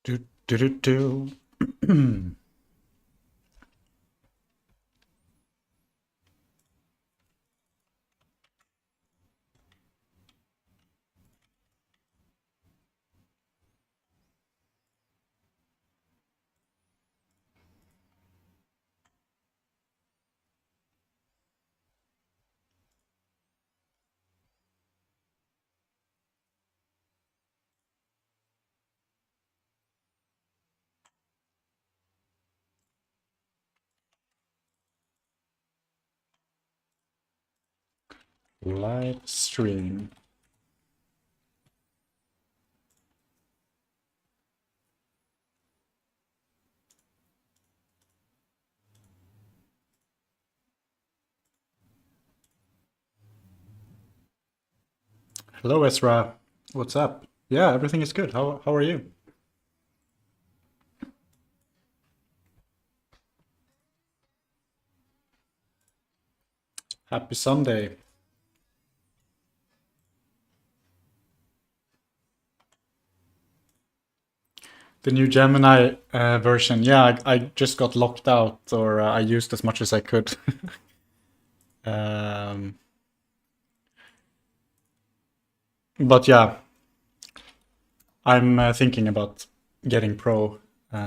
Do, do, do, do. Live stream. Hello, Ezra. What's up? Yeah, everything is good. How are you? Happy Sunday. The new Gemini version. Yeah, I just got locked out, or I used as much as I could. um, but yeah, I'm thinking about getting Pro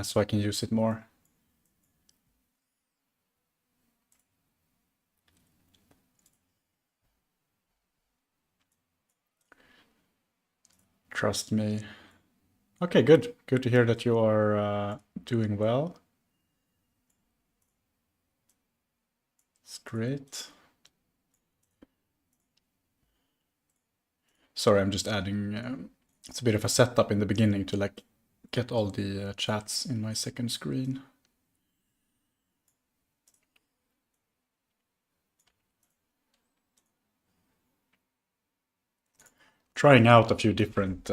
so I can use it more. Trust me. Okay, good. Good to hear that you are doing well. It's great. Sorry, I'm just adding. It's a bit of a setup in the beginning to like get all the chats in my second screen. Trying out a few different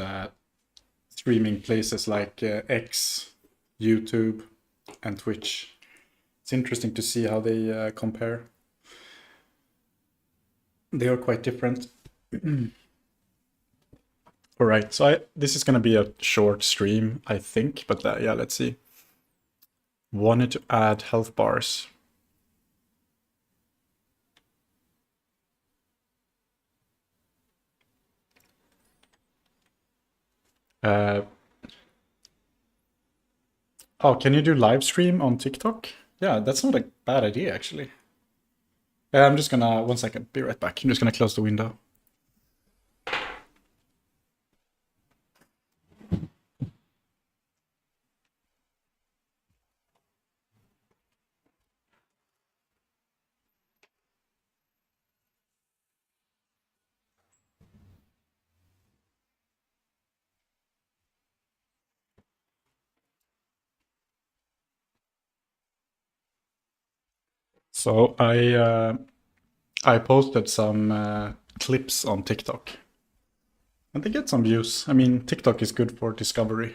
streaming places like X, YouTube, and Twitch. It's interesting to see how they compare. They are quite different. All right, so this is going to be a short stream, I think, but yeah, let's see. Wanted to add health bars. Uh, oh, can you do live stream on TikTok? Yeah, that's not a bad idea, actually. I'm just gonna, one second, be right back. I'm just gonna close the window. So I posted some clips on TikTok, and they get some views. I mean, TikTok is good for discovery,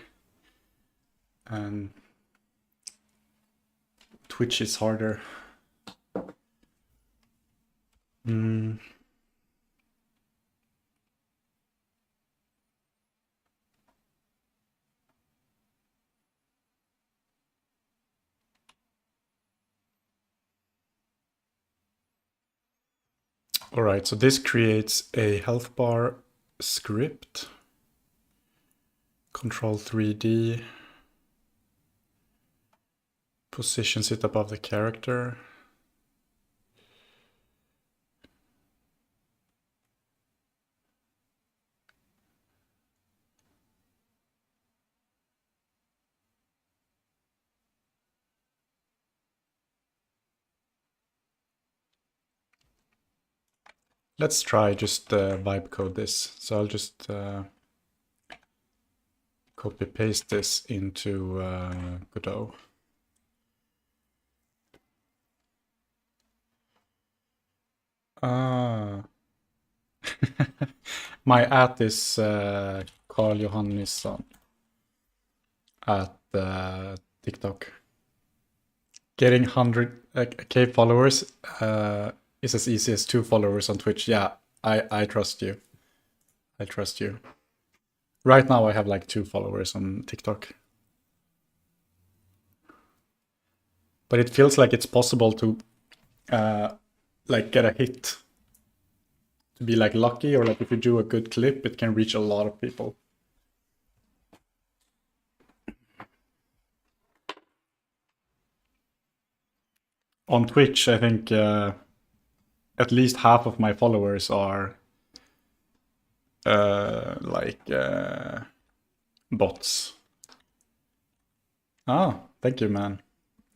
and Twitch is harder. Mm. All right, so this creates a health bar script. Control 3D. Positions it above the character. Let's try just vibe code this. So I'll just copy paste this into Godot. Ah. My at is Carl Johannisson at TikTok. Getting 100k followers is as easy as 2 followers on Twitch. Yeah, I trust you. I trust you. Right now I have like 2 followers on TikTok. But it feels like it's possible to like get a hit, to be like lucky, or like if you do a good clip, it can reach a lot of people. On Twitch, I think at least half of my followers are bots. Ah, thank you, man.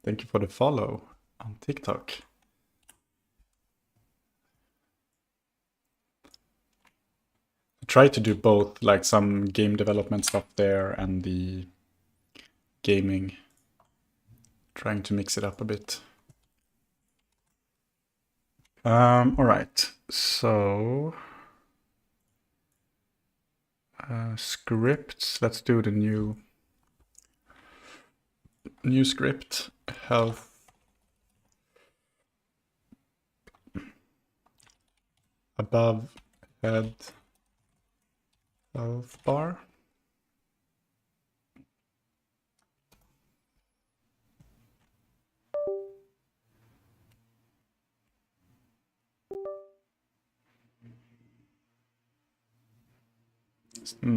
Thank you for the follow on TikTok. I try to do both, like some game development stuff there and the gaming. Trying to mix it up a bit. All right, so scripts. Let's do the new script. Health above head health bar.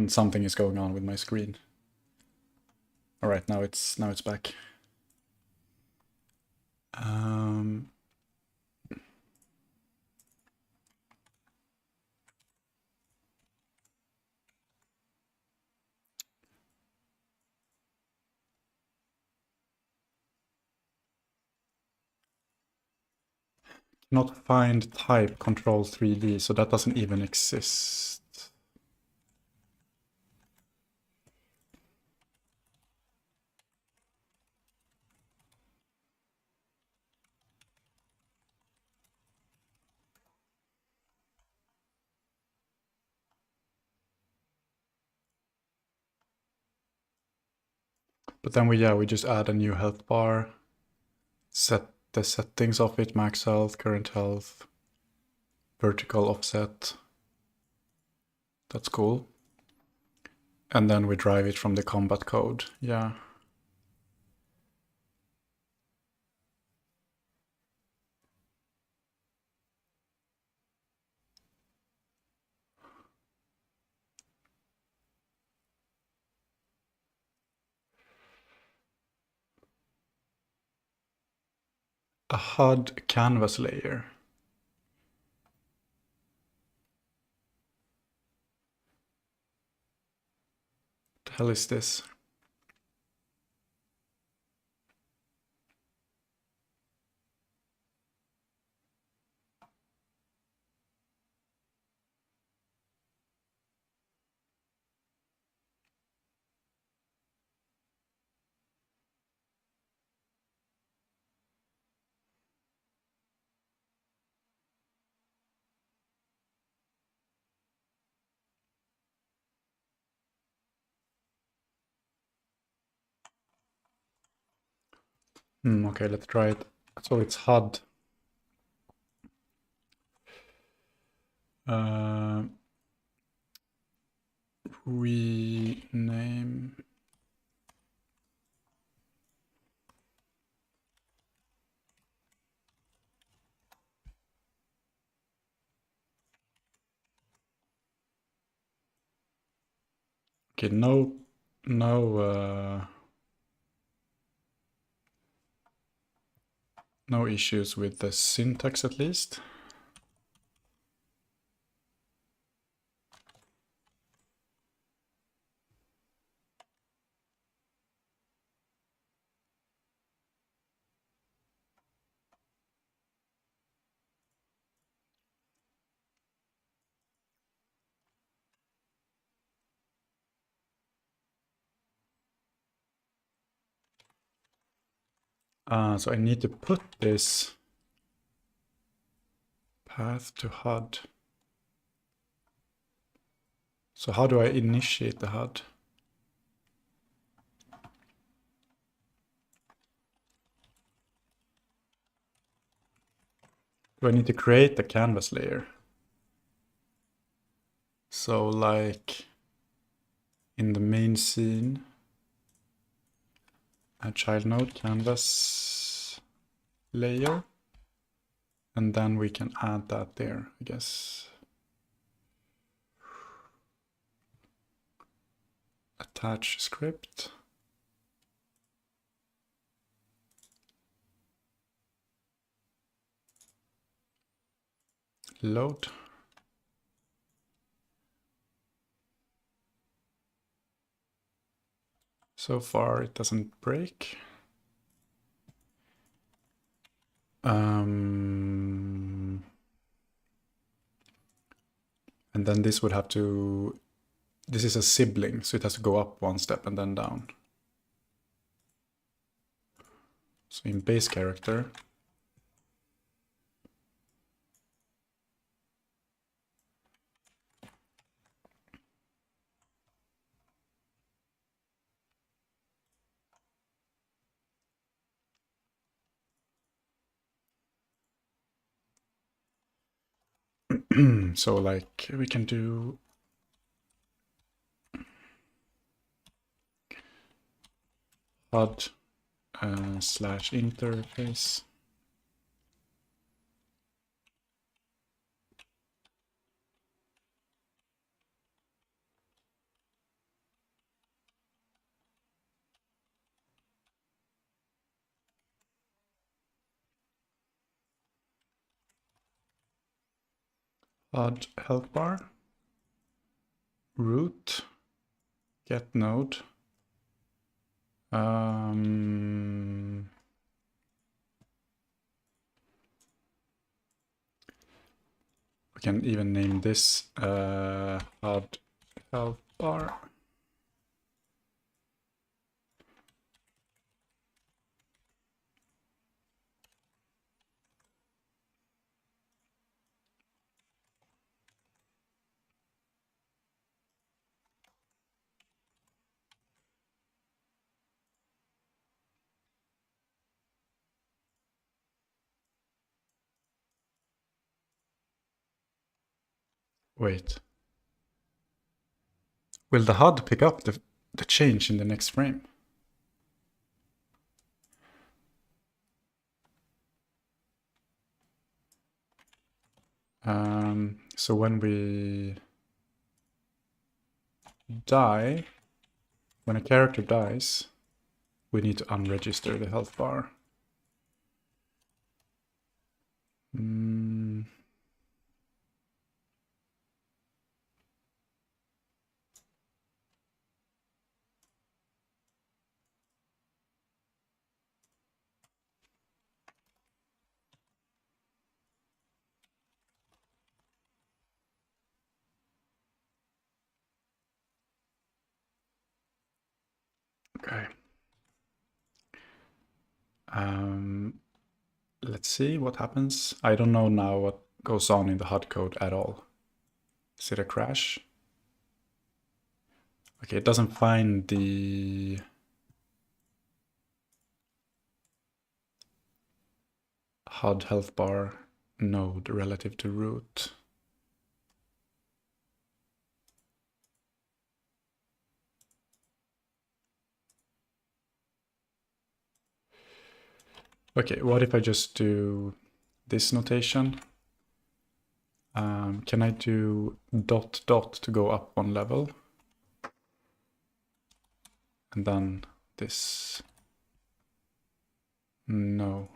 Something is going on with my screen. All right, now it's back. Not find type control 3D, so that doesn't even exist. But then we just add a new health bar, set the settings of it, max health, current health, vertical offset. That's cool. And then we drive it from the combat code. Yeah. A HUD canvas layer. What the hell is this? Okay, let's try it. So it's HUD. Rename. Okay, no issues with the syntax at least. So I need to put this path to HUD. So how do I initiate the HUD? Do I need to create the canvas layer? So like in the main scene, add child node canvas. layer. And then we can add that there, I guess. Attach script. Load. So far it doesn't break. And then this would have to, this is a sibling, so it has to go up one step and then down. So in base character, so like we can do HUD slash interface. HUD health bar, root, get node. We can even name this HUD health bar. Wait. Will the HUD pick up the change in the next frame? So when we die, when a character dies, we need to unregister the health bar. Okay. Let's see what happens. I don't know now what goes on in the HUD code at all. Is it a crash? Okay, it doesn't find the HUD health bar node relative to root. Okay, what if I just do this notation? Can I do dot dot to go up one level? And then this. No.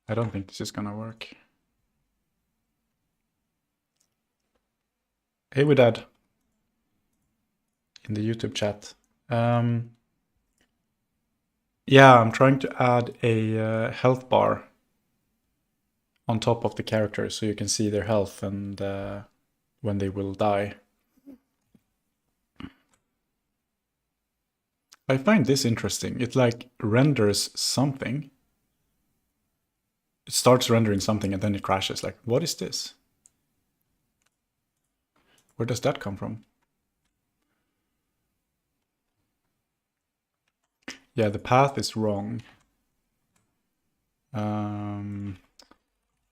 I don't think this is gonna work. Hey, we dad. In the YouTube chat. Yeah, I'm trying to add a health bar on top of the characters so you can see their health and when they will die. I find this interesting. It like renders something. It starts rendering something and then it crashes. Like, what is this? Where does that come from? Yeah, the path is wrong. How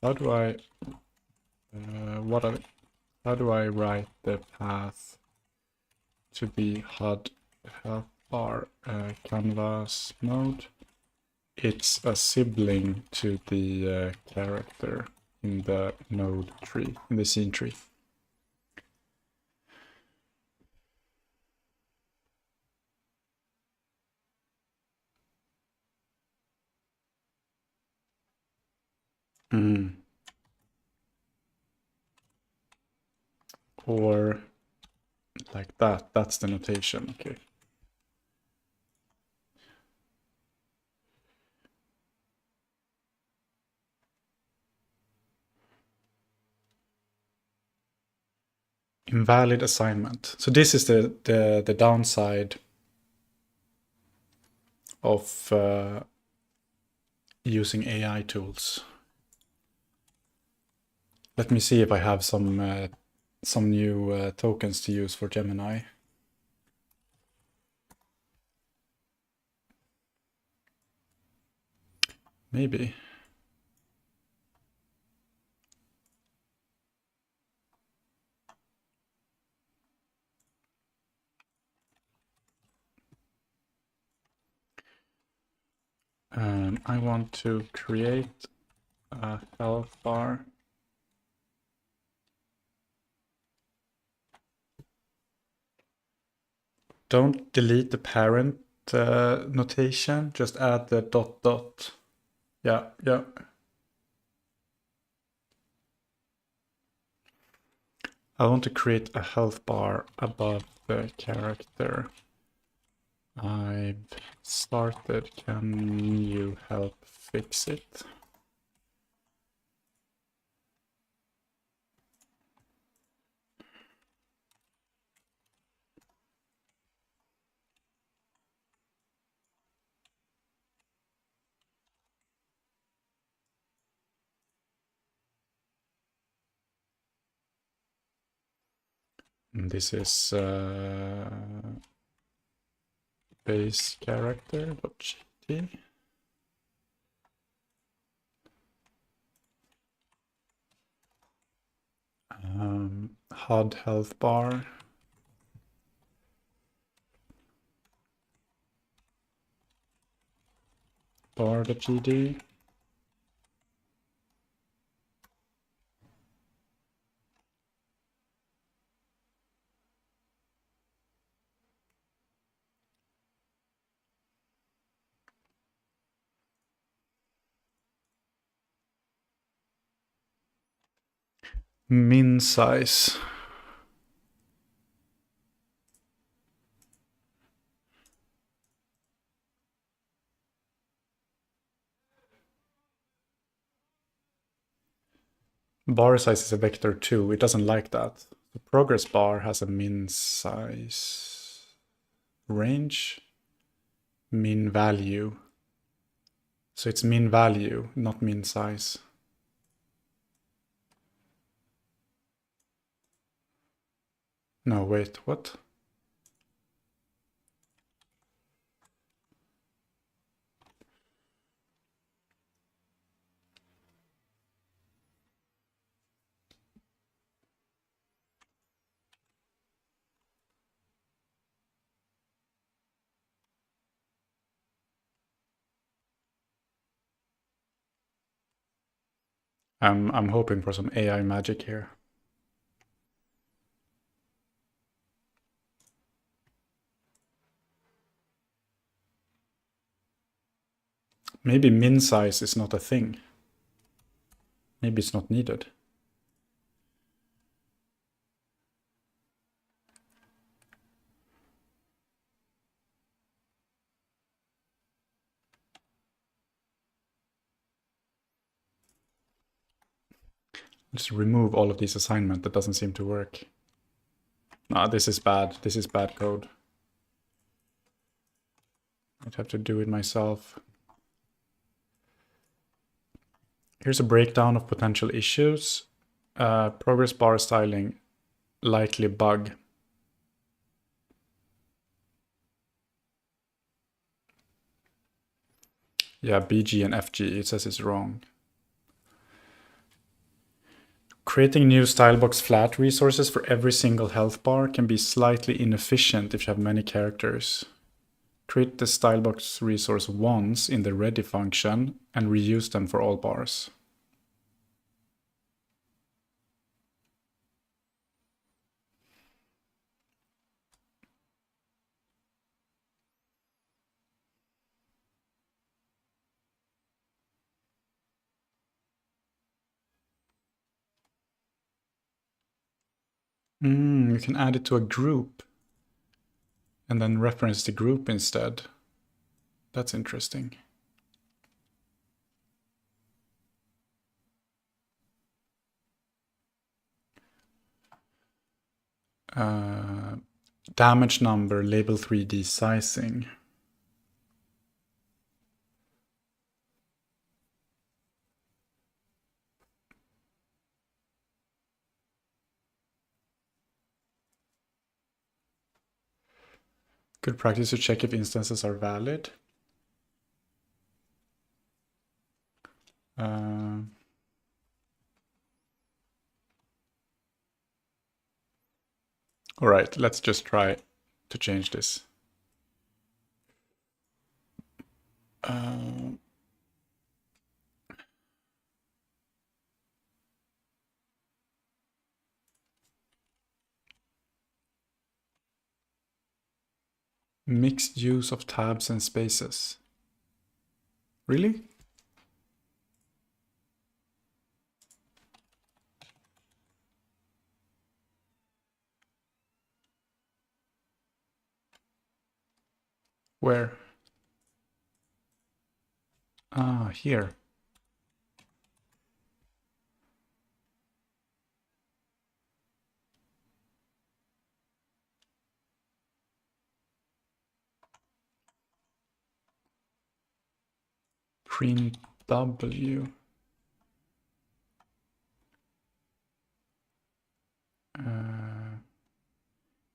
do I... how do I write the path to the HUD help bar canvas node. It's a sibling to the character in the node tree, in the scene tree. Or like that, that's the notation, okay. Invalid assignment. So this is the downside of using AI tools. Let me see if I have some new tokens to use for Gemini. Maybe. I want to create a health bar. Don't delete the parent notation, just add the dot dot. Yeah. I want to create a health bar above the character. I've started, can you help fix it? And this is base character.gt. HUD health bar. Bar.gd. Min size. Bar size is a vector too. It doesn't like that. The progress bar has a min size range, min value. So it's min value, not min size. No, wait, what? I'm hoping for some AI magic here. Maybe min size is not a thing. Maybe it's not needed. Just remove all of these assignments. That doesn't seem to work. No, this is bad. This is bad code. I'd have to do it myself. Here's a breakdown of potential issues. Progress bar styling, likely bug. Yeah, BG and FG, it says it's wrong. Creating new Stylebox flat resources for every single health bar can be slightly inefficient if you have many characters. Create the Stylebox resource once in the ready function and reuse them for all bars. You can add it to a group and then reference the group instead. That's interesting. Damage number, label 3D sizing. Good practice to check if instances are valid. All right, let's just try to change this. Mixed use of tabs and spaces. Really? Where? Ah, here. Print W.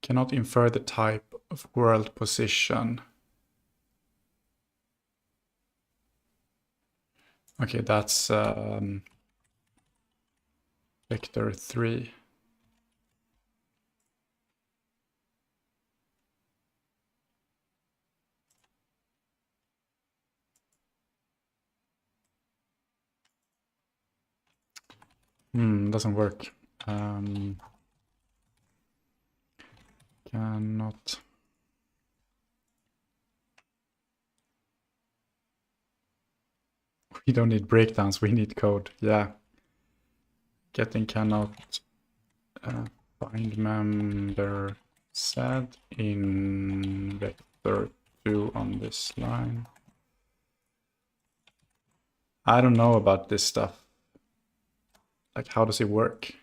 Cannot infer the type of world position. Okay, that's vector 3. Doesn't work. Cannot. We don't need breakdowns, we need code. Yeah. Getting cannot find member set in vector 2 on this line. I don't know about this stuff. Like, how does it work?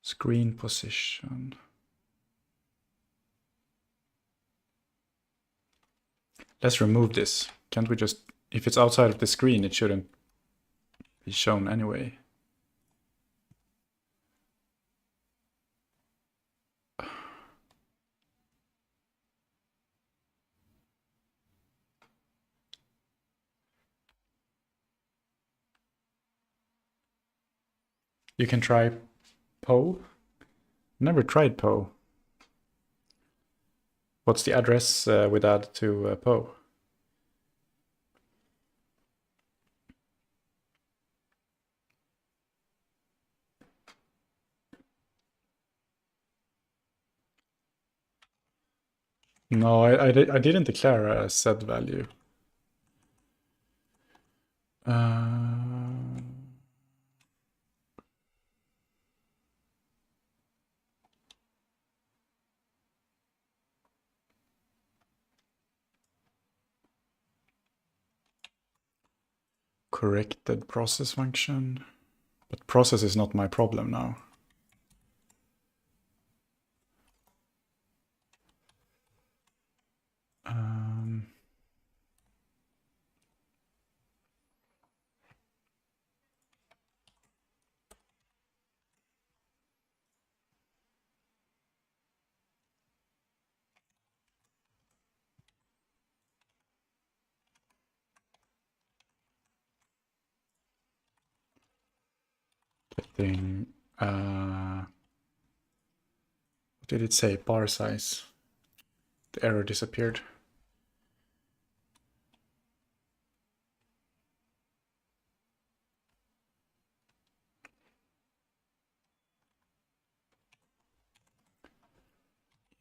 Screen position. Let's remove this. Can't we just, if it's outside of the screen, it shouldn't be shown anyway. You can try PO. Never tried PO. What's the address we'd add to PO? No, I didn't declare a set value. Corrected process function. But process is not my problem now. Getting, what did it say? Bar size. The error disappeared.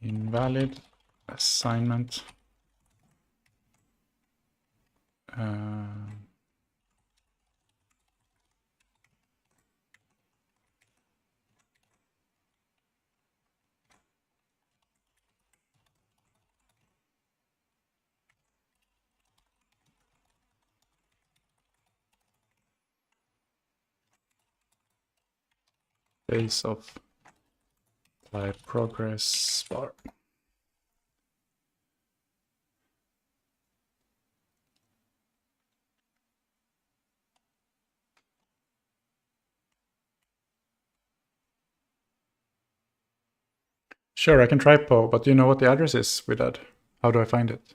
Invalid assignment. Base of applied progress bar. Sure, I can try PO, but do you know what the address is with that? How do I find it?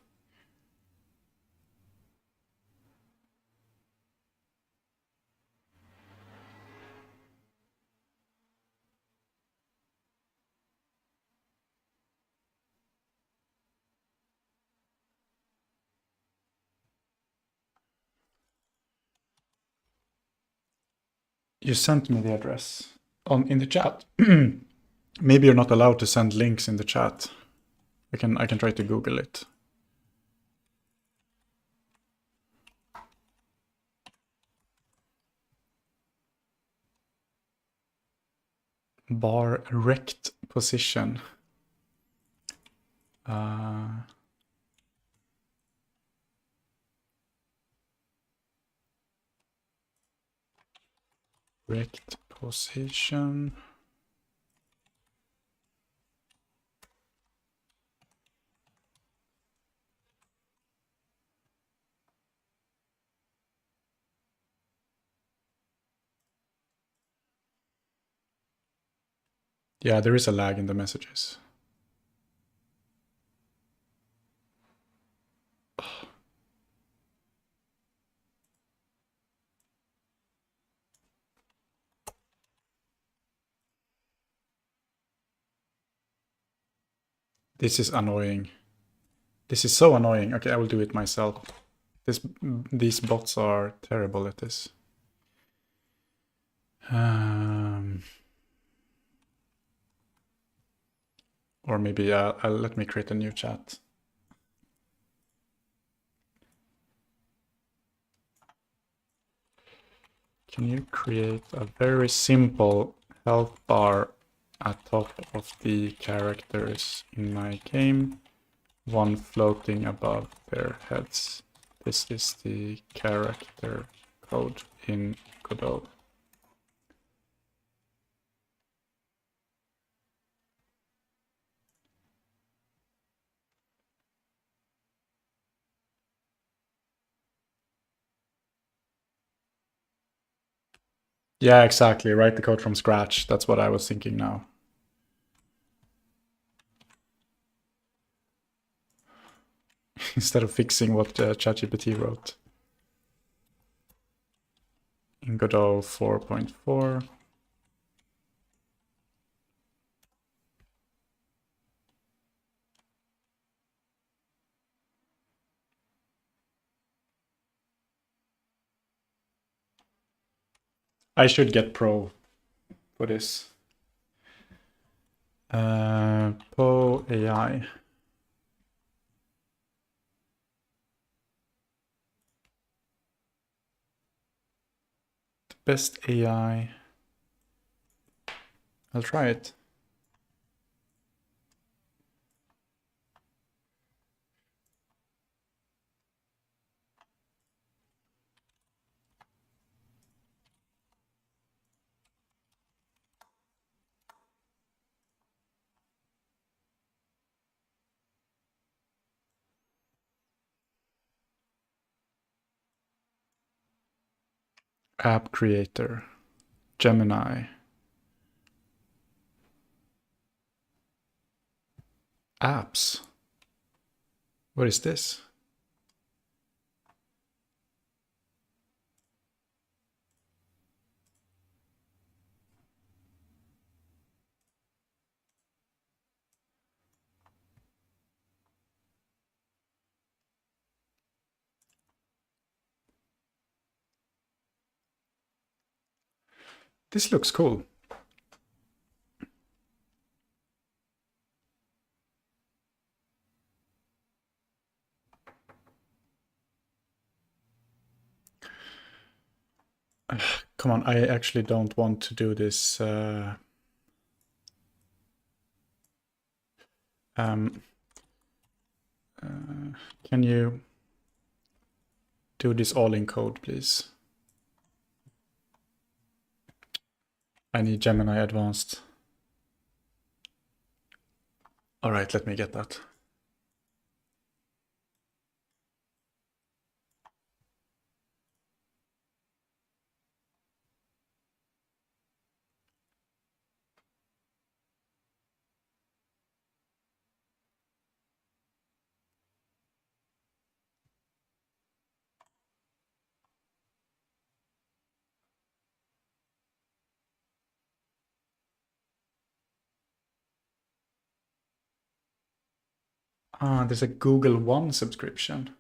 You sent me the address in the chat. Maybe you're not allowed to send links in the chat. I can try to Google it. Bar rect position. Rect position. Yeah, there is a lag in the messages. This is annoying. This is so annoying. Okay, I will do it myself. These bots are terrible at this. Or maybe I'll let me create a new chat. Can you create a very simple health bar at top of the characters in my game? One floating above their heads. This is the character code in Godot. Yeah, exactly. Write the code from scratch. That's what I was thinking now. Instead of fixing what ChatGPT wrote. In Godot 4.4. I should get Pro for this. Po AI. The best AI. I'll try it. App creator. Gemini. Apps. What is this? This looks cool. Come on, I actually don't want to do this. Can you do this all in code, please? I need Gemini Advanced. All right, let me get that. Ah, there's a Google One subscription.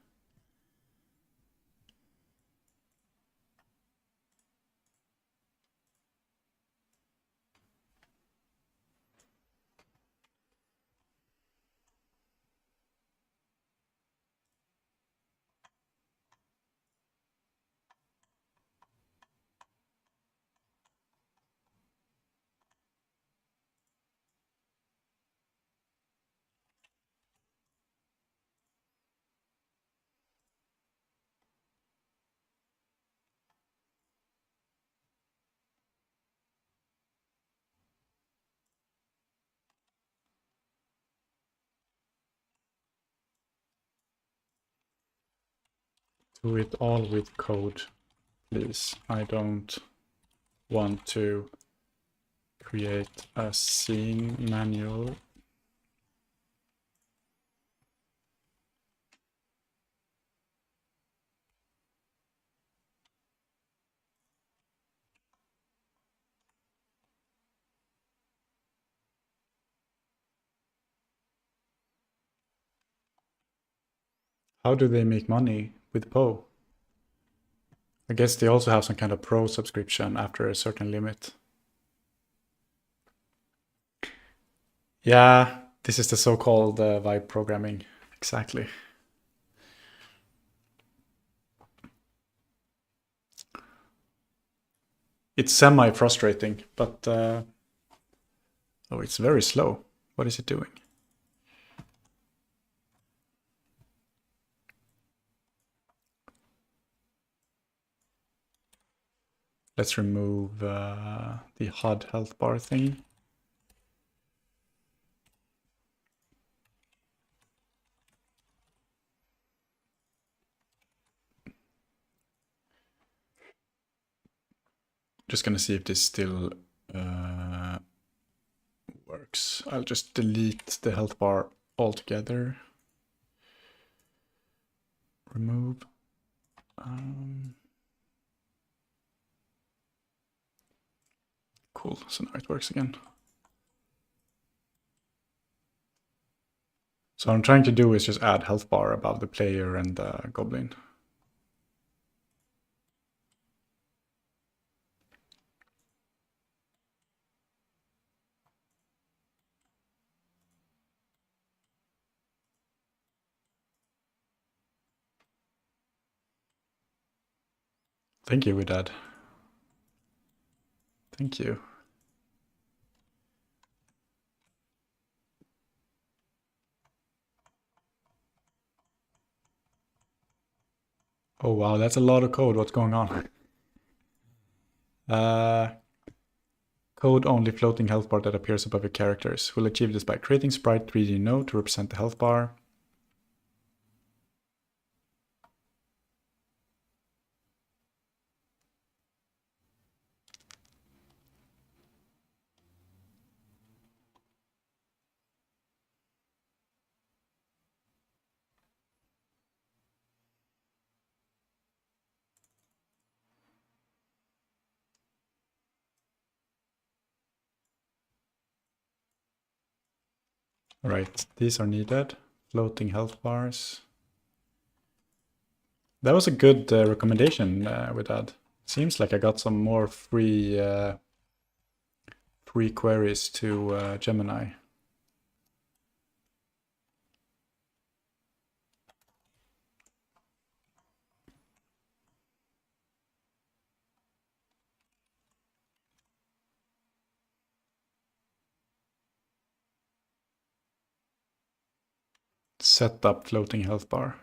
Do it all with code, please. I don't want to create a scene manual. How do they make money with Poe? I guess they also have some kind of pro subscription after a certain limit. Yeah, this is the so-called vibe programming. Exactly. It's semi-frustrating, but oh, it's very slow. What is it doing? Let's remove the HUD health bar thing. Just gonna see if this still works. I'll just delete the health bar altogether. Remove. Cool, so now it works again. So what I'm trying to do is just add health bar above the player and the goblin. Thank you, Widad. Thank you. Oh wow, that's a lot of code. What's going on? Code only floating health bar that appears above your characters. We'll achieve this by creating sprite 3D node to represent the health bar. Right, these are needed. Floating health bars. That was a good recommendation with that. Seems like I got some more free pre-queries to Gemini. Set up floating health bar.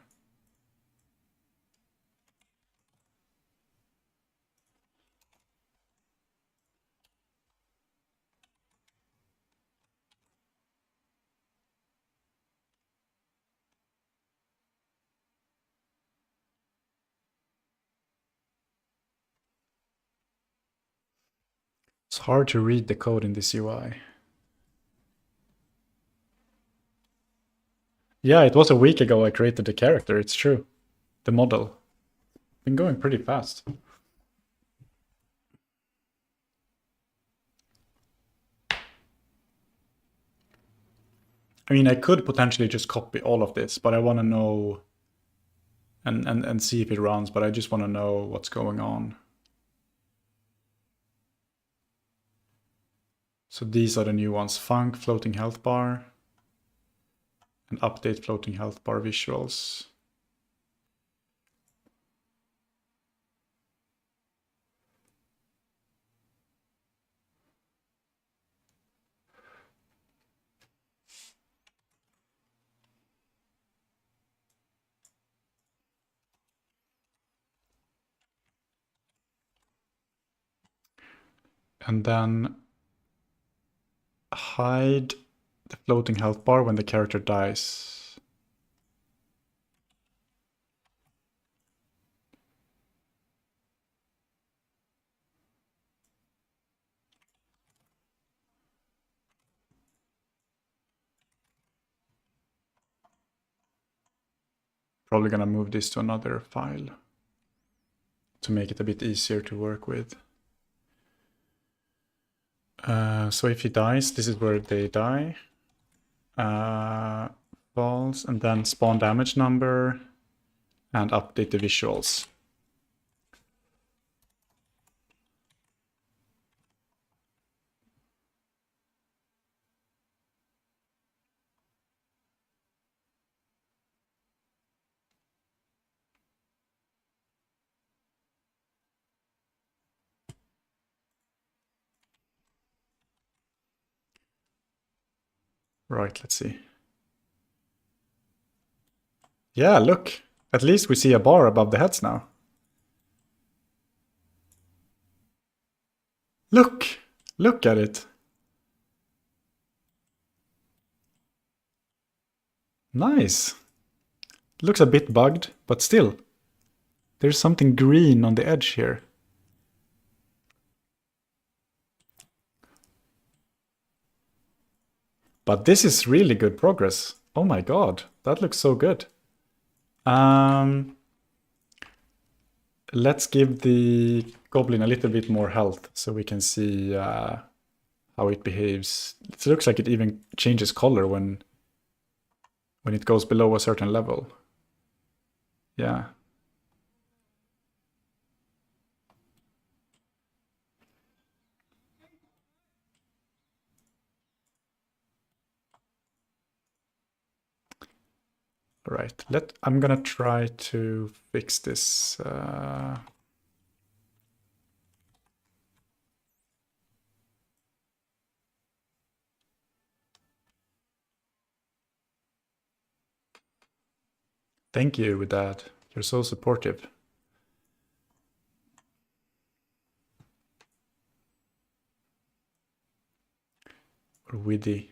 It's hard to read the code in this UI. Yeah, it was a week ago I created the character, it's true. The model. Been going pretty fast. I mean, I could potentially just copy all of this, but I want to know and see if it runs, but I just want to know what's going on. So these are the new ones. Func, floating health bar, and update floating health bar visuals. And then hide the floating health bar when the character dies. Probably gonna move this to another file to make it a bit easier to work with. So if he dies, this is where they die. False, and then spawn damage number and update the visuals. Right, let's see. Yeah, look. At least we see a bar above the heads now. Look! Look at it. Nice. Looks a bit bugged, but still. There's something green on the edge here. But this is really good progress. Oh my god, that looks so good. Let's give the goblin a little bit more health so we can see how it behaves. It looks like it even changes color when it goes below a certain level. Yeah. Right. I'm gonna try to fix this. Thank you with that. You're so supportive. Or witty.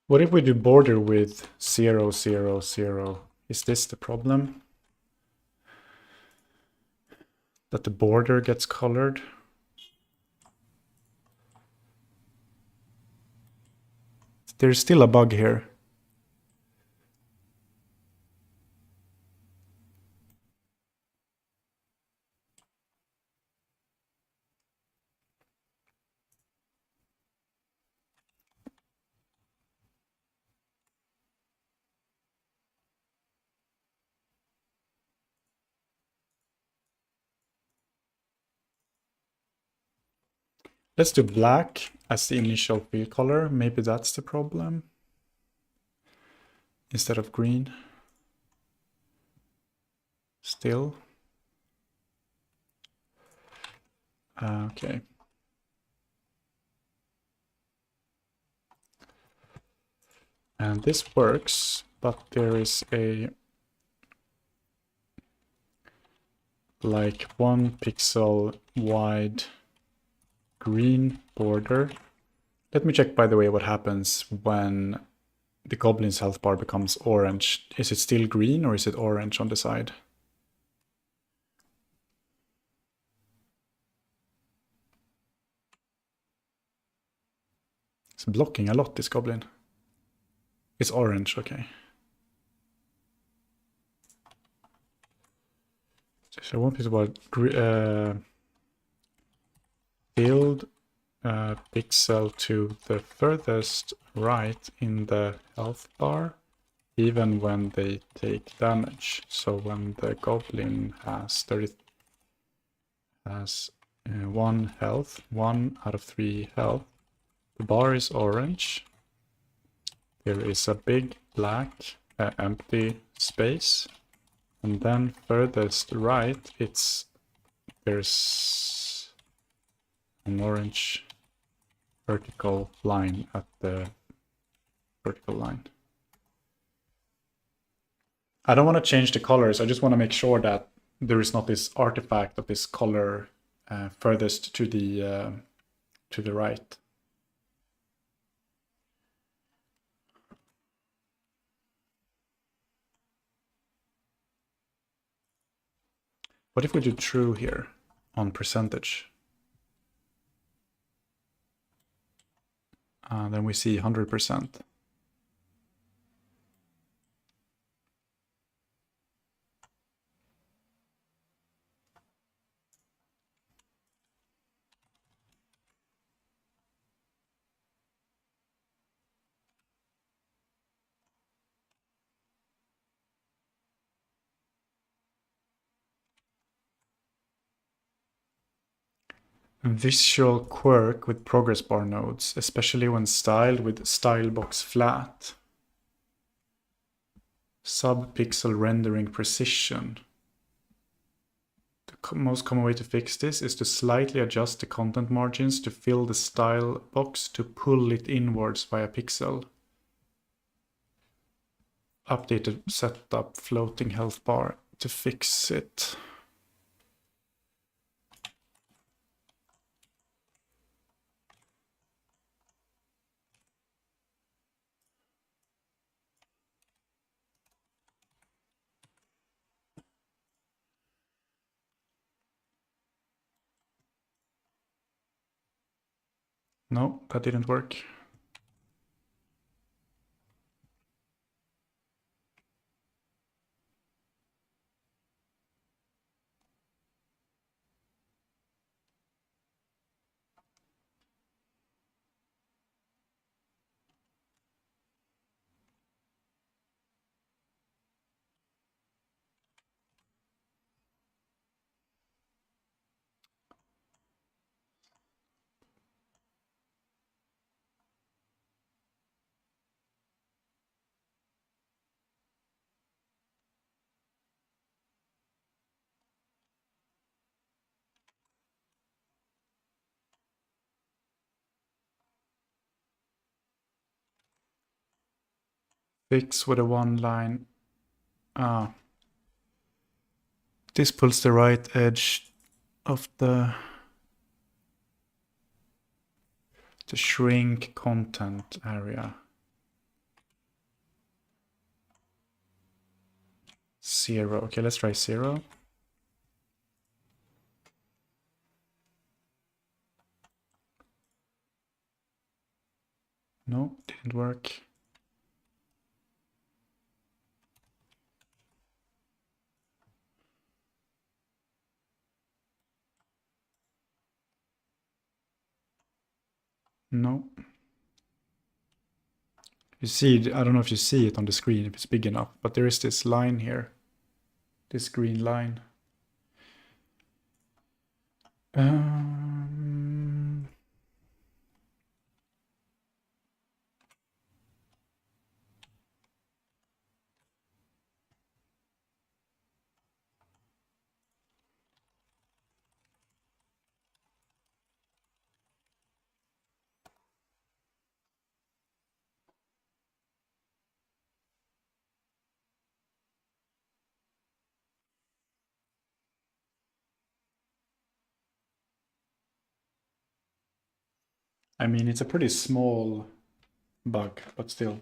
What if we do border with 0, 0, 0? Is this the problem? That the border gets colored? There's still a bug here. Let's do black as the initial fill color. Maybe that's the problem. Instead of green. Still. Okay. And this works, but there is a like 1 pixel wide green border. Let me check, by the way, what happens when the goblin's health bar becomes orange. Is it still green or is it orange on the side? It's blocking a lot, this goblin. It's orange, okay. So 1 pixel wide build pixel to the furthest right in the health bar, even when they take damage. So when the goblin has 1 health, 1 out of 3 health, the bar is orange. There is a big black empty space, and then furthest right, there's an orange vertical line at the vertical line. I don't want to change the colors. I just want to make sure that there is not this artifact of this color furthest to the right. What if we do true here on percentage? Then we see 100%. Visual quirk with progress bar nodes, especially when styled with stylebox flat. Sub-pixel rendering precision. The most common way to fix this is to slightly adjust the content margins to fill the style box to pull it inwards via pixel. Updated setup floating health bar to fix it. No, that didn't work. Fix with a one line. This pulls the right edge of the shrink content area. 0. Okay, let's try 0. No, didn't work. No. You see, I don't know if you see it on the screen, if it's big enough, but there is this line here. This green line. I mean, it's a pretty small bug, but still.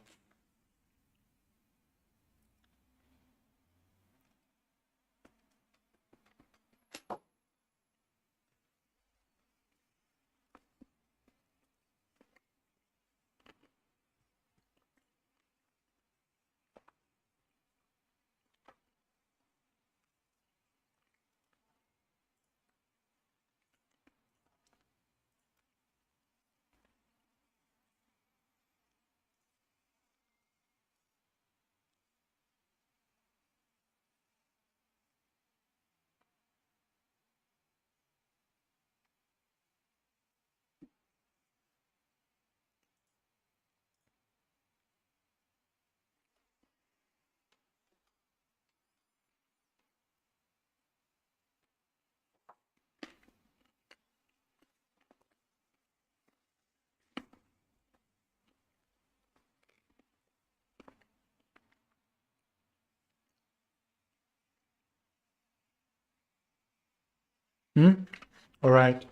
All right.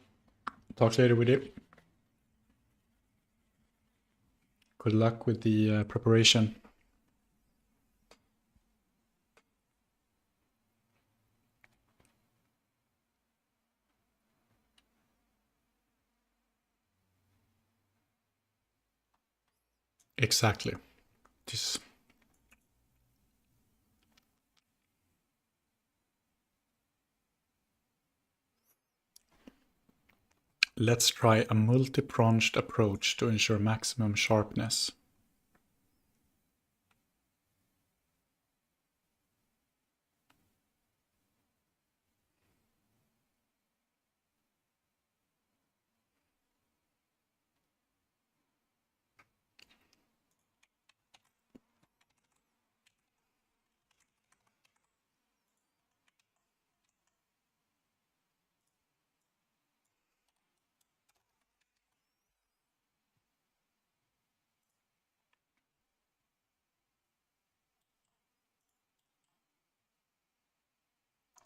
Talk later with you. Good luck with the preparation. Exactly. Just let's try a multi-pronged approach to ensure maximum sharpness.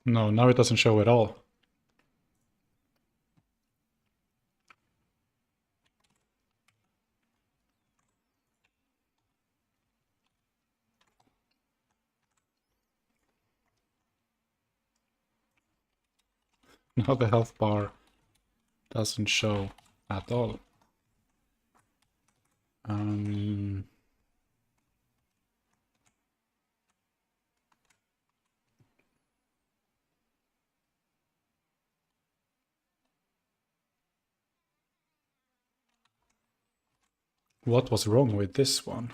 No, now it doesn't show at all. Now the health bar doesn't show at all. What was wrong with this one?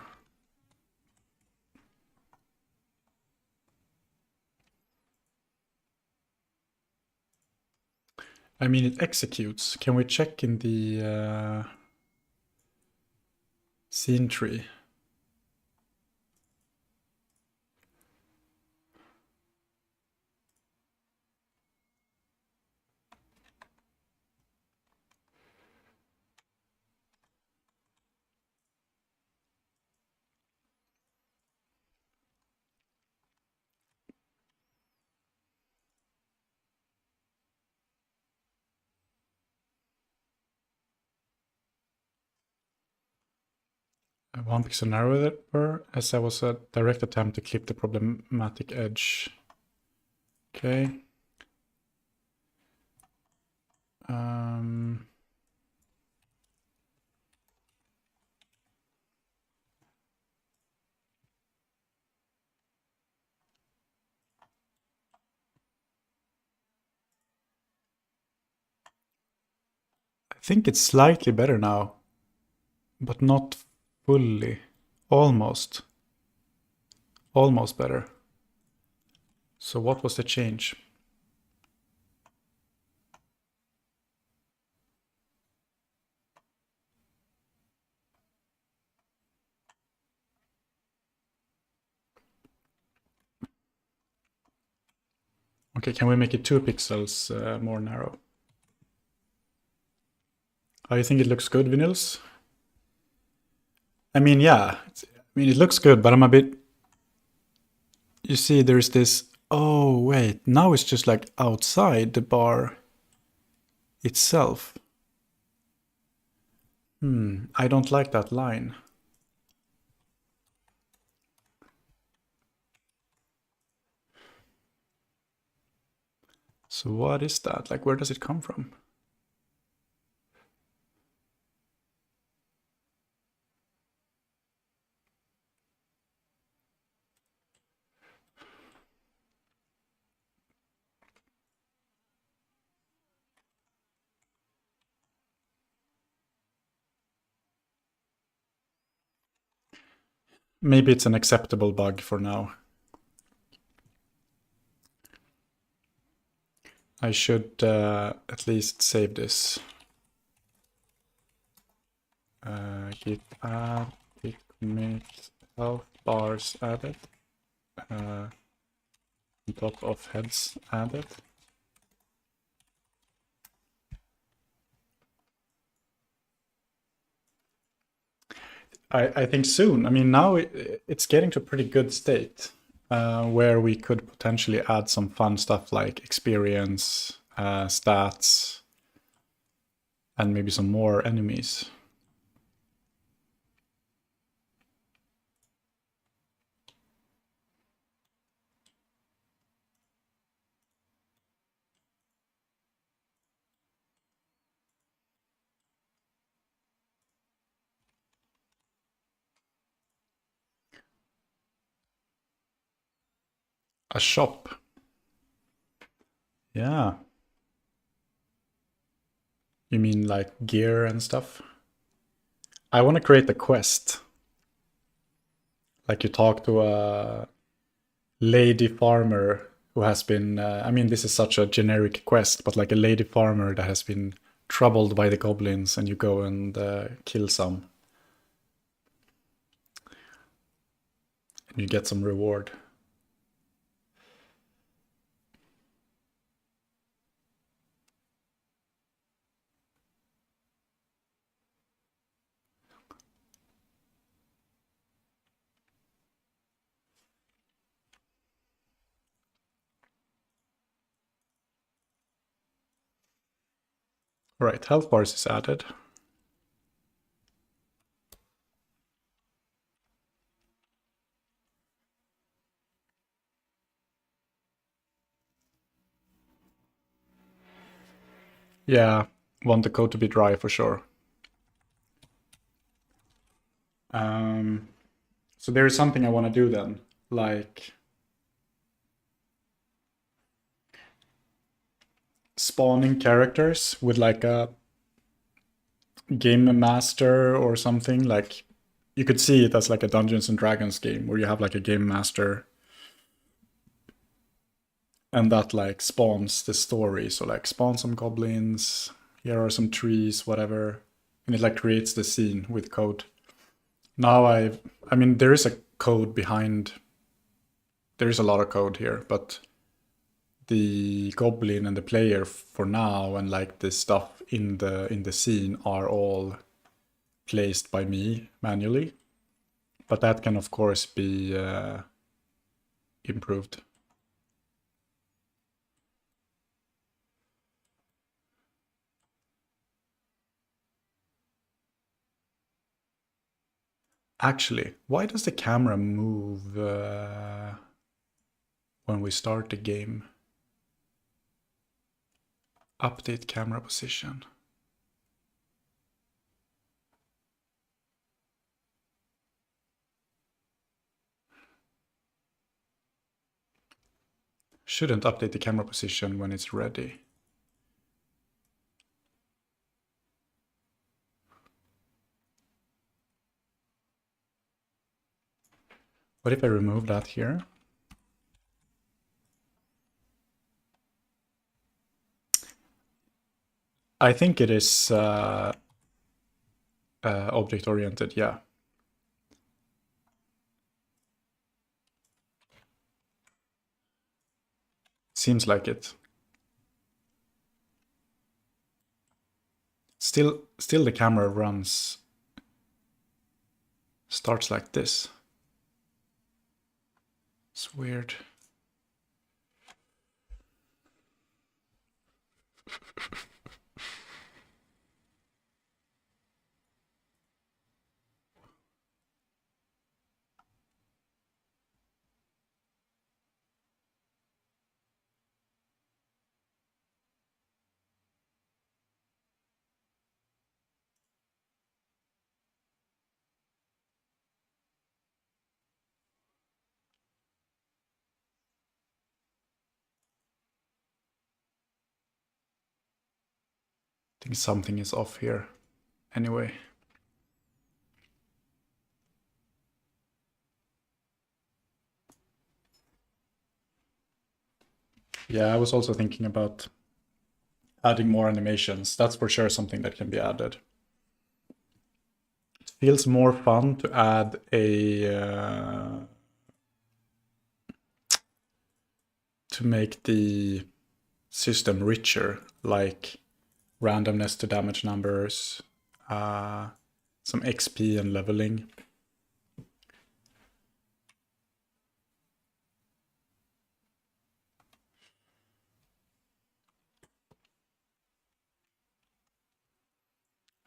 I mean, it executes. Can we check in the scene tree? One pixel narrower, as that was a direct attempt to clip the problematic edge. Okay. I think it's slightly better now, but not fully. Almost. Almost better. So what was the change? Okay, can we make it 2 pixels more narrow? Oh, you think it looks good, Vinils? I mean, yeah. It looks good, but I'm a bit... You see, there's this... Oh, wait. Now it's just like outside the bar itself. I don't like that line. So what is that? Like, where does it come from? Maybe it's an acceptable bug for now. I should at least save this. Git add, git commit, health bars added. On top of heads added. I think soon. I mean, now it's getting to a pretty good state where we could potentially add some fun stuff like experience, stats, and maybe some more enemies. A shop. Yeah. You mean like gear and stuff? I want to create a quest. Like you talk to a lady farmer who has been, I mean, this is such a generic quest, but like a lady farmer that has been troubled by the goblins and you go and kill some. And you get some reward. Right, health bars is added. Yeah, want the code to be dry for sure. So there is something I want to do then, like spawning characters with like a game master or something. Like you could see it as like a Dungeons and Dragons game where you have like a game master and that like spawns the story. So like spawn some goblins, here are some trees, whatever. And it like creates the scene with code. Now I mean, there is a code behind, there is a lot of code here, but the goblin and the player for now and like the stuff in the scene are all placed by me manually. But that can of course be improved. Actually, why does the camera move when we start the game? Update camera position. Shouldn't update the camera position when it's ready. What if I remove that here? I think it is object-oriented, yeah. Seems like it. Still the camera starts like this. It's weird. I think something is off here. Anyway. Yeah, I was also thinking about adding more animations. That's for sure something that can be added. It feels more fun to add to make the system richer, like randomness to damage numbers, some XP and leveling.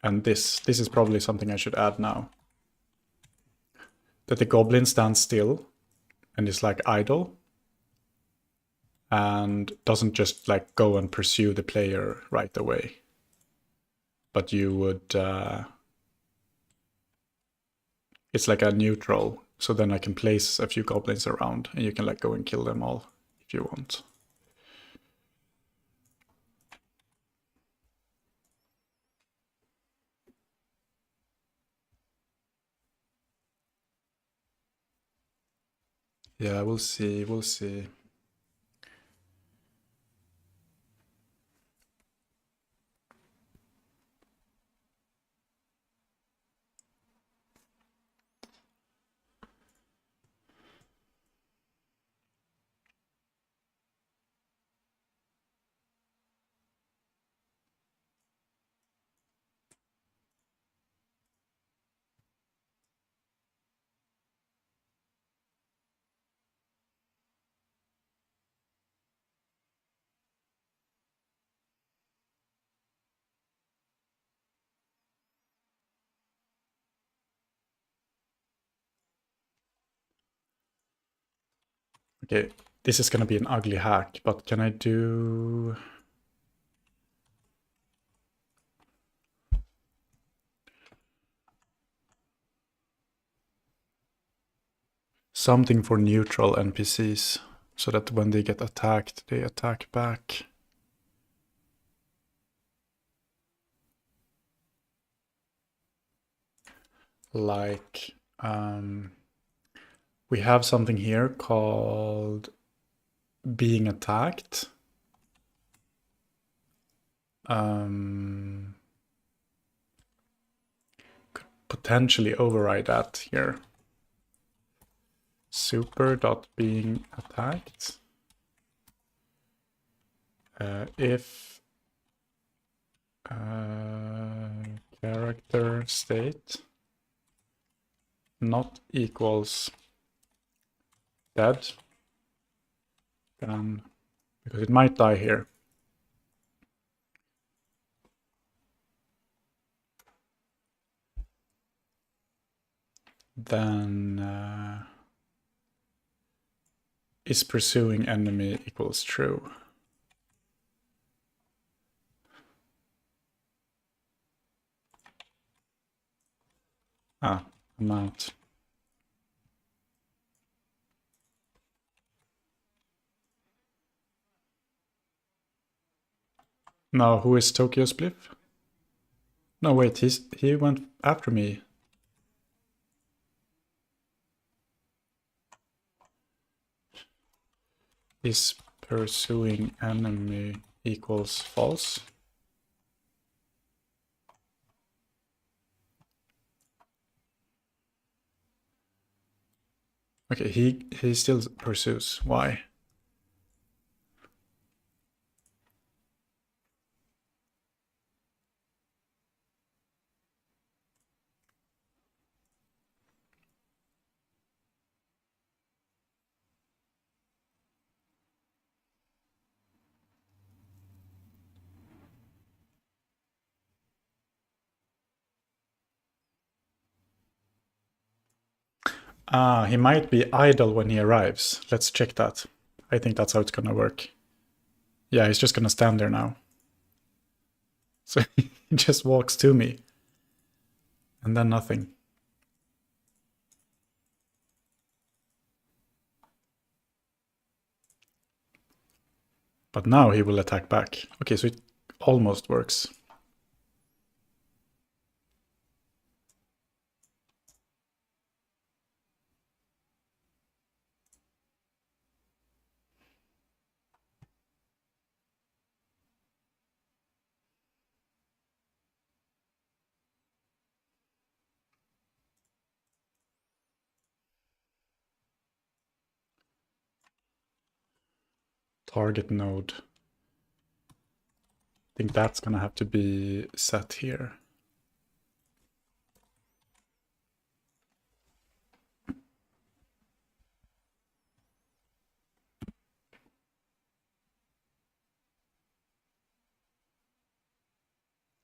And this is probably something I should add now. That the goblin stands still and is like idle and doesn't just like go and pursue the player right away. But you would, it's like a neutral. So then I can place a few goblins around and you can like go and kill them all if you want. Yeah, we'll see, we'll see. Okay, this is gonna be an ugly hack, but can I do... something for neutral NPCs, so that when they get attacked, they attack back. Like, we have something here called being attacked. Could potentially override that here. Super.being attacked. If character state not equals dead, then, because it might die here. Then is pursuing enemy equals true. Amount. Now, who is Tokyo Spliff? No, wait, he went after me. Is pursuing enemy equals false? Okay, he still pursues. Why? He might be idle when he arrives. Let's check that. I think that's how it's gonna work. Yeah, he's just gonna stand there now. So he just walks to me. And then nothing. But now he will attack back. Okay, so it almost works. Target node. I think that's gonna have to be set here.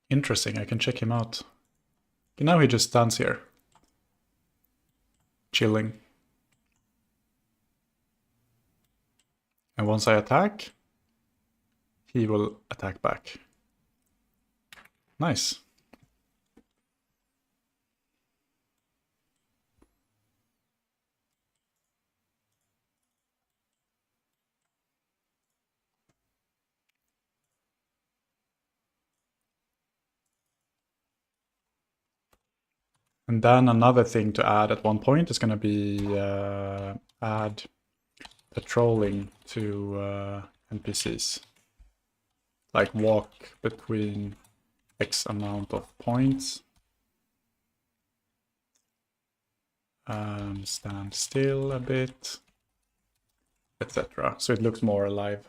Interesting, I can check him out. Okay, now he just stands here. Chilling. And once I attack, he will attack back. Nice. And then another thing to add at one point is going to be add patrolling to NPCs. Like walk between X amount of points. Stand still a bit, etc. So it looks more alive.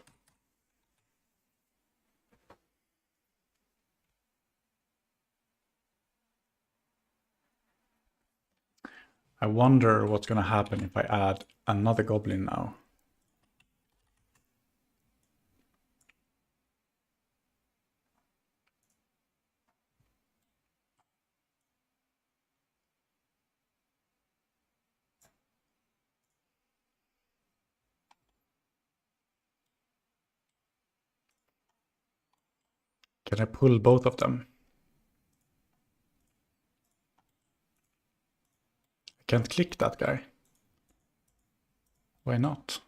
I wonder what's going to happen if I add another goblin now. Can I pull both of them? I can't click that guy. Why not?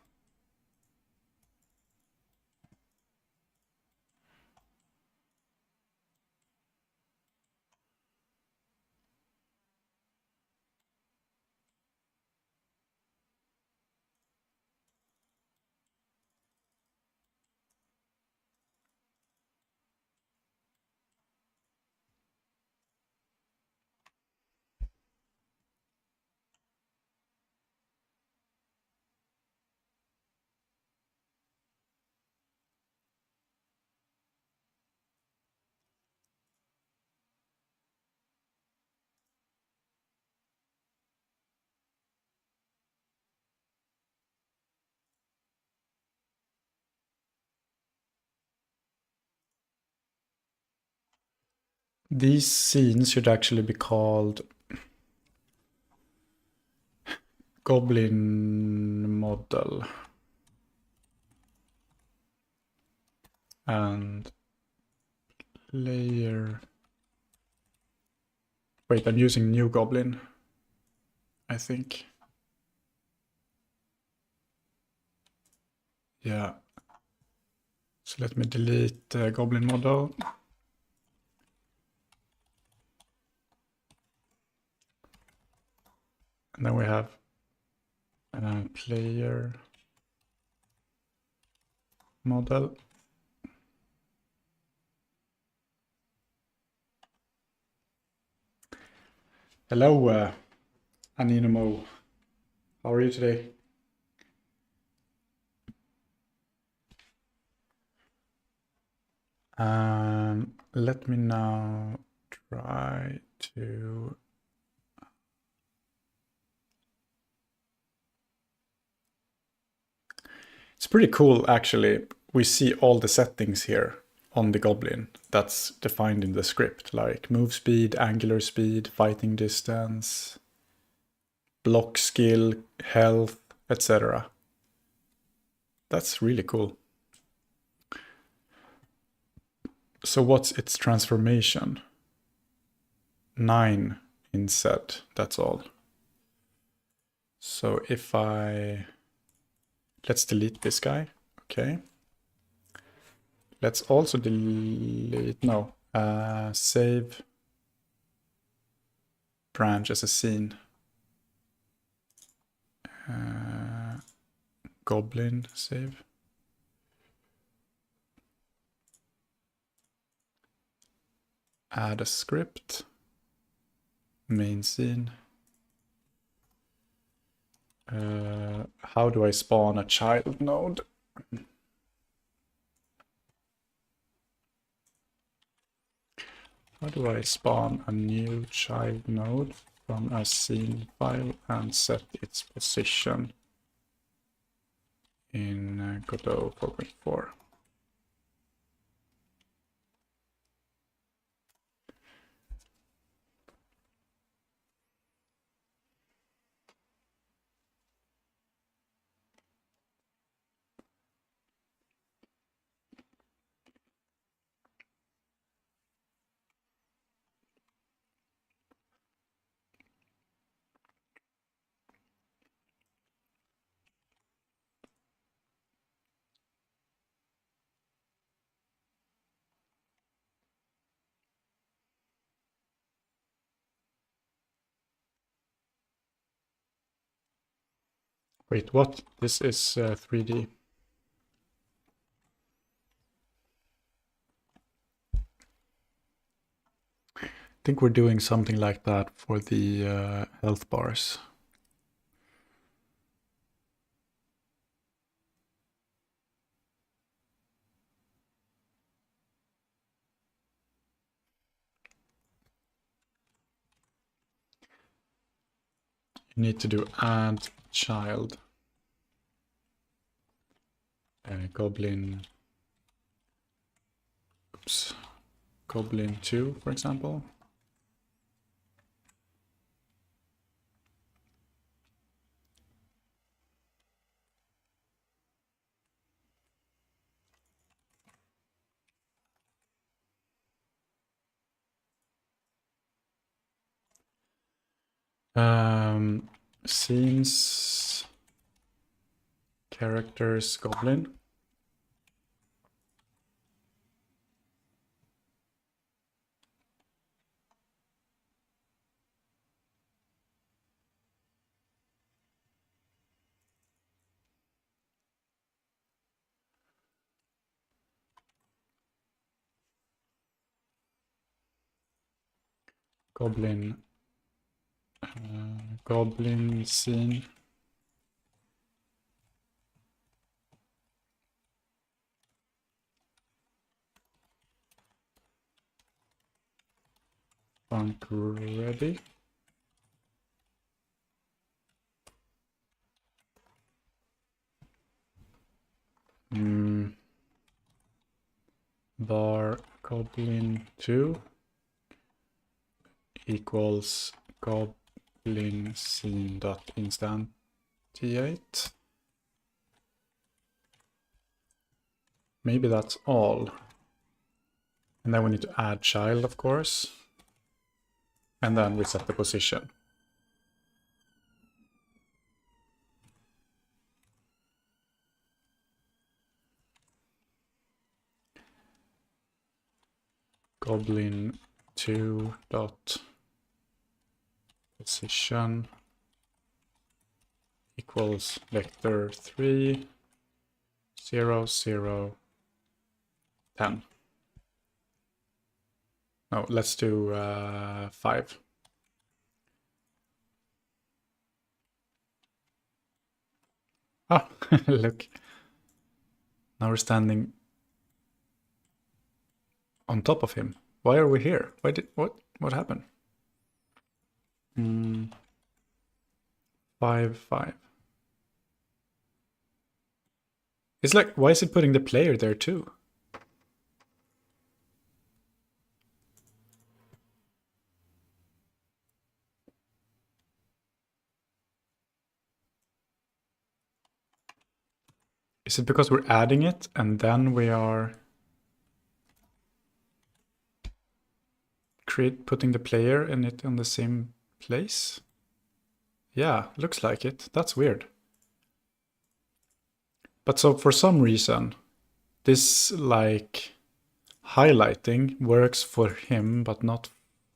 These scenes should actually be called Goblin Model. And layer. Wait, I'm using new Goblin. I think. Yeah. So let me delete the goblin model. And then we have player model. Hello, Aninimo. How are you today? Let me now try to... It's pretty cool, actually. We see all the settings here on the goblin that's defined in the script, like move speed, angular speed, fighting distance, block skill, health, etc. That's really cool. So what's its transformation? 9 in Z, that's all. So if let's delete this guy, okay. Let's also delete, save branch as a scene. Goblin save. Add a script. Main scene. How do I spawn a child node? How do I spawn a new child node from a scene file and set its position in Godot 4.4? Wait, what? This is 3D. I think we're doing something like that for the health bars. You need to do add child. Goblin. Oops. Goblin 2, for example. Scenes, characters, goblin. Goblin, goblin scene. Funk ready. Var goblin 2 equals goblin scene dot instantiate. Maybe that's all. And then we need to add child, of course. And then we set the position. goblin 2 dot position equals vector 3 0 0 10. No, let's do 5. Ah, look. Now we're standing on top of him. Why are we here? What happened? 5 5. It's like, why is it putting the player there too? Is it because we're adding it and then we are putting the player in it in the same place? Yeah, looks like it. That's weird. But so for some reason, this like highlighting works for him, but not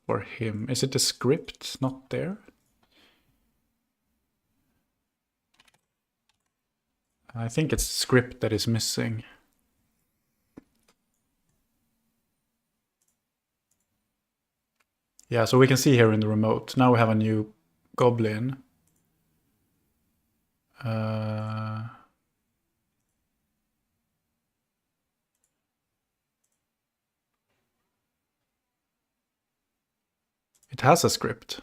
for him. Is it the script not there? I think it's script that is missing. Yeah, so we can see here in the remote. Now we have a new goblin. It has a script.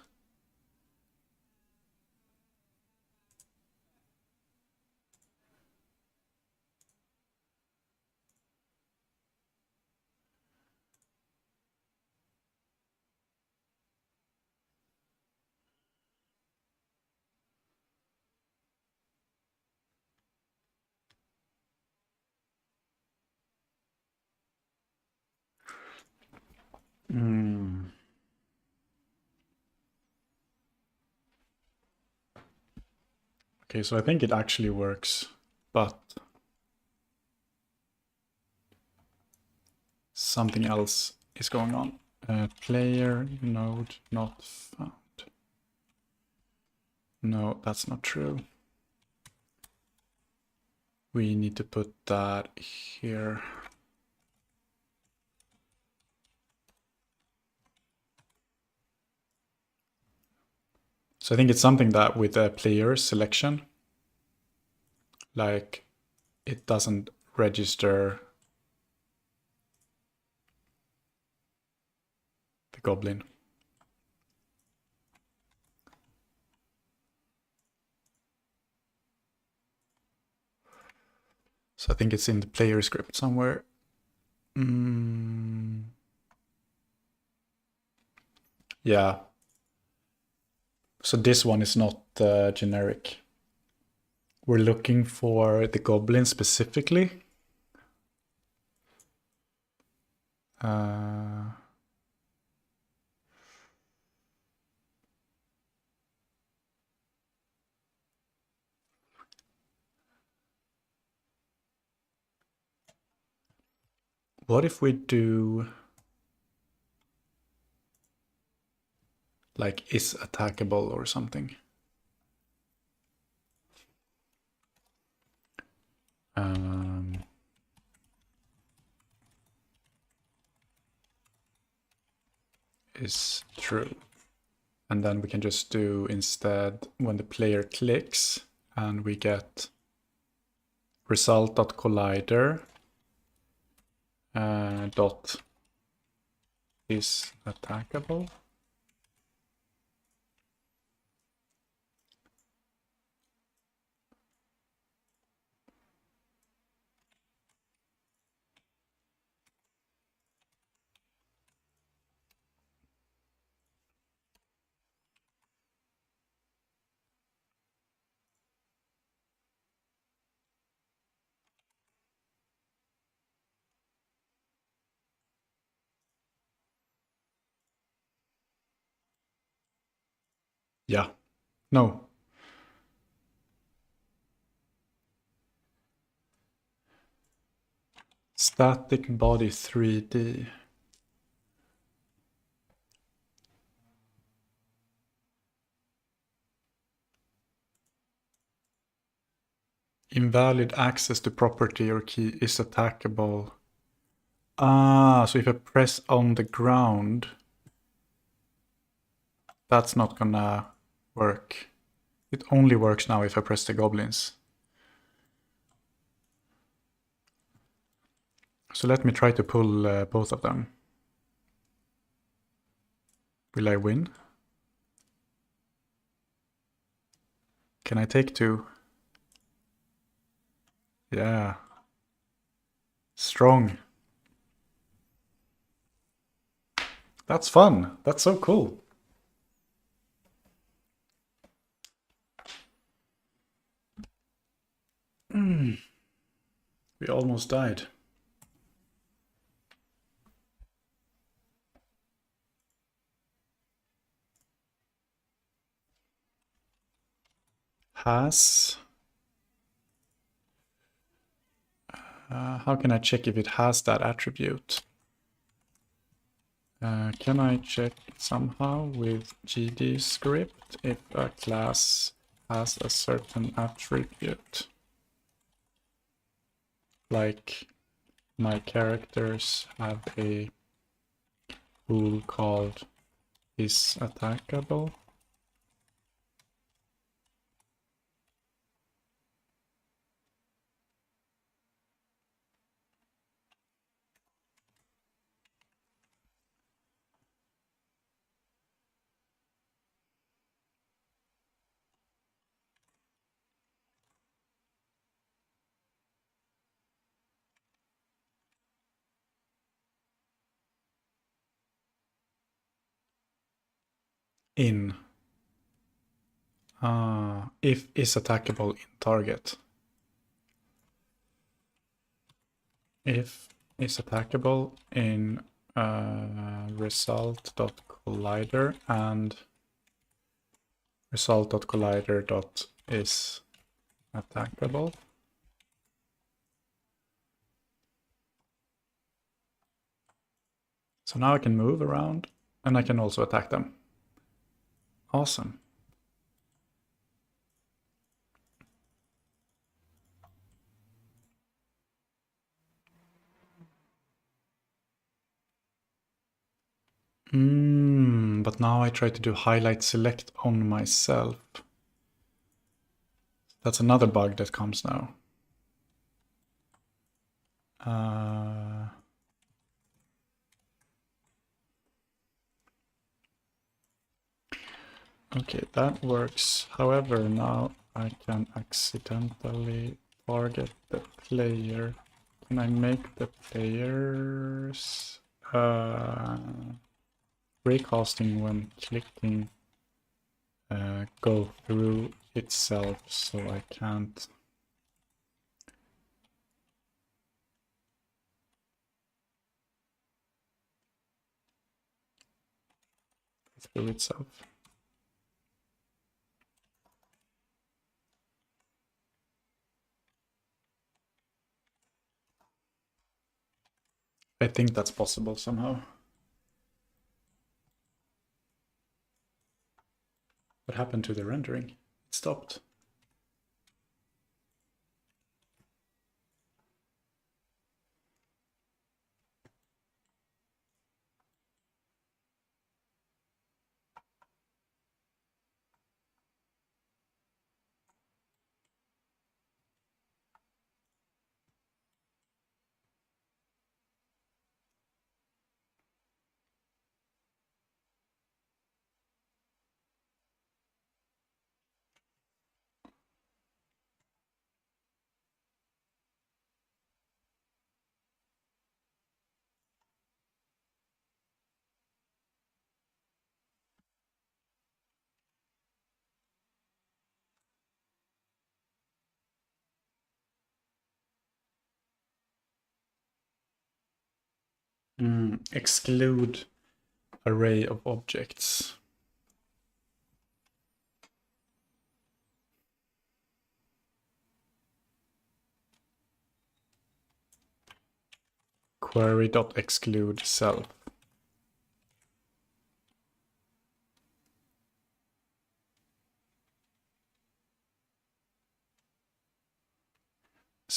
Okay, so I think it actually works, but something else is going on. Player node not found. No, that's not true. We need to put that here. So I think it's something that with a player selection, like it doesn't register the goblin. So I think it's in the player script somewhere. Yeah. So this one is not generic. We're looking for the goblin specifically. What if we do like is attackable or something? Is true. And then we can just do instead when the player clicks and we get result.collider dot is attackable. Yeah. No. Static body 3D. invalid access to property or key is attackable. Ah, so if I press on the ground, that's not gonna work. It only works now if I press the goblins. So let me try to pull both of them. Will I win? Can I take two? Yeah. Strong. That's fun. That's so cool. We almost died. Has. How can I check if it has that attribute? Can I check somehow with GD script if a class has a certain attribute? Like my characters have a tool called is attackable. In if is attackable in target. If is attackable in result.collider and result.collider.is attackable. So now I can move around and I can also attack them. Awesome. But now I try to do highlight select on myself. That's another bug that comes now. Okay, that works. However, now I can accidentally target the player. Can I make the players recasting when clicking go through itself so I can't go through itself? I think that's possible somehow. What happened to the rendering? It stopped. Exclude array of objects. Query.exclude self.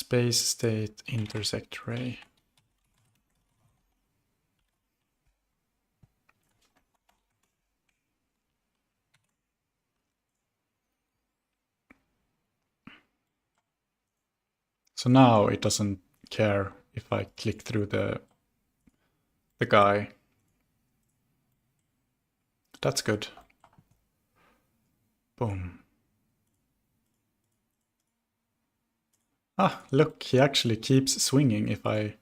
Space, state, intersect ray. So now it doesn't care if I click through the guy. That's good. Boom. Ah, look, he actually keeps swinging if I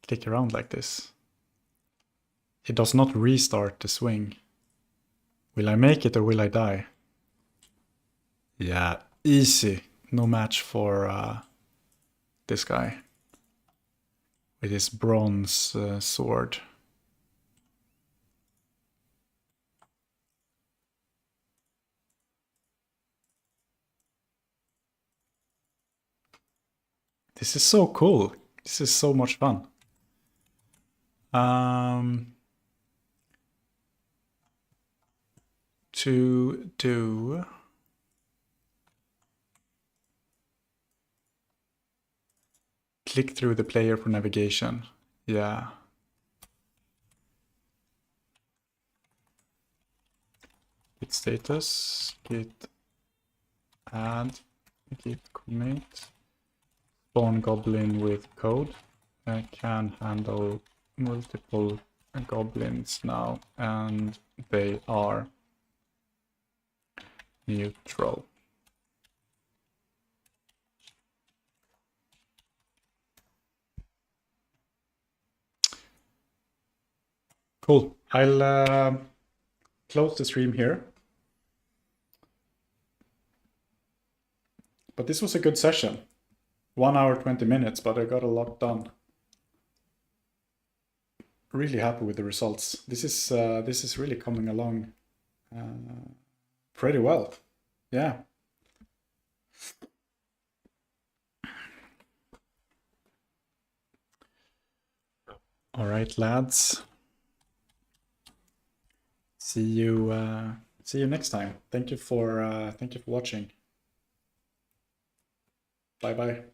click around like this. It does not restart the swing. Will I make it or will I die? Yeah, easy. No match for this guy with his bronze sword. This is so cool. This is so much fun. To do click through the player for navigation. Yeah. Git status, git add, git commit, spawn goblin with code. I can handle multiple goblins now, and they are neutral. Cool. I'll close the stream here. But this was a good session. 1 hour, 20 minutes, but I got a lot done. Really happy with the results. This is really coming along pretty well. Yeah. All right, lads. See you next time. Thank you for watching. Bye bye.